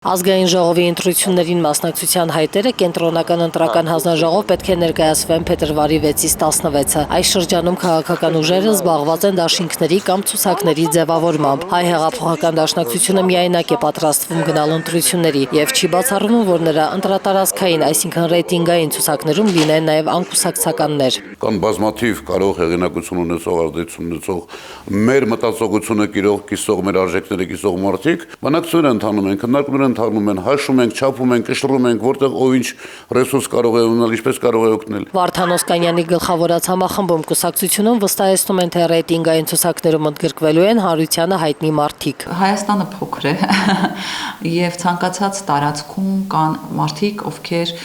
Ազգային ժողովի ընտրություններին մասնակցության հայտերը կենտրոնական ընտրական հանձնաժողով պետք է ներկայացվեն փետրվարի 6-ից 16-ը։ Այս շրջանում քաղաքական ուժերը զբաղված են դաշինքների կամ ցուցակների ձևավորմամբ։ Հայ հեղափոխական դաշնակցությունը միայնակ է պատրաստվում գնալ ընտրությունների եւ չի բացառվում, որ նրա ընտրատարածքային, այսինքն ռեյտինգային ցուցակներում լինեն նաեւ անկուսակցականներ։ Կան բազմաթիվ կարող հեղինակություն ունեցող, ազդեցություն ունեցող, մեր մտածողությունը կիսող, մեր արժեքները կիսող մարդիկ, բանակցություն են ընթանում են, քննարկումներ ընթանում են, հաշվում ենք, չափում ենք, կշռում ենք, որտեղ ով ինչ ռեսուրս կարող է ունենալ, ինչպես կարող է օգնել։ Վարդան Օսկանյանի գլխավորած համախմբում կուսակցությունում վստահեցնում են, թե ռեյտինգային ցուցակներում ընդգրկվելու են հանրությանը հայտնի մարդիկ։ Հայաստանը փոքր է եւ ցանկացած տարածքում կան մարդիկ, ովքեր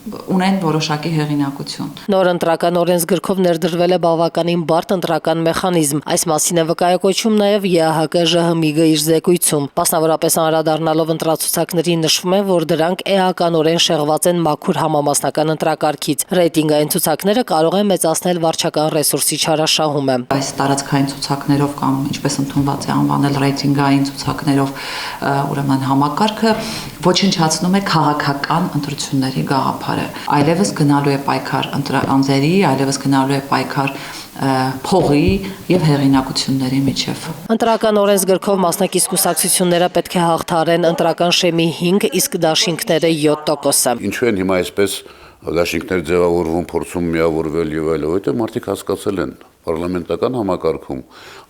ունեն որոշակի հեղինակություն։ Նոր ընտրական օրենսգրքով ներդրվել է բավականին բարդ ընտրական մեխանիզմ։ Այս մասին է վկայակոչում նաև ԵԱՀԿ-ԺՀՄԻԳ իր զեկույցում։ Մասնավորապես անդրադառնալով ընտրացուցակներին նշվում է, որ դրանք էականորեն շեղված են մաքուր համամասնական ընտրակարգից։ Ռեյտինգային ցուցակները կարող են մեծացնել վարչական ռեսուրսի չարաշահումը։ Այս տարածքային ցուցակներով կամ ինչպես ընդունված է անվանել ռեյտինգային ցուցակներով, ուրեմն համակարգը ոչնչացնում է քաղաքական ընտրությունների գաղափարը։ Այլևս գնալու է պայքար անձերի, այլևս գնալու է պայքար փողի եւ հեղինակությունների միջև։ Ընտրական օրենսգրքով մասնակից կուսակցությունները պետք է հաղթահարեն ընտրական շեմի 5, իսկ դաշինքները 7%։ Ինչու են հիմա այսպես դաշինքներ ձևավորվում, փորձում միավորվել եւ այլն, որովհետեւ մարդիկ հասկացել են պարլամենտական համակարգում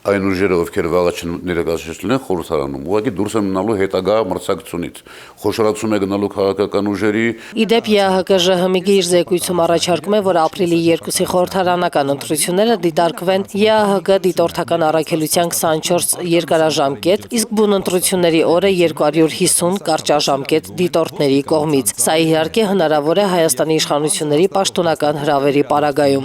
այն ուժերը, ովքեր վաղը ներկայացրել են խորհրդարանում, ուղղակի դուրս են մնալու հետագա մրցակցությունից։ Խոշորացում է գնալու քաղաքական ուժերի։ Իդեպ ԵԱՀԿ-ԺՀՄԻԳ իր զեկույցում առաջարկում է, որ ապրիլի 2-ի խորհրդարանական ընտրությունները դիտարկվեն ԵԱՀԿ դիտորդական առաքելության 24 երկարաժամկետ, իսկ բուն ընտրությունների օրը 250 կարճաժամկետ դիտորդների կողմից։ Սա իհարկե հնարավոր է Հայաստանի իշխանությունների պաշտոնական հրավերի պարագայում։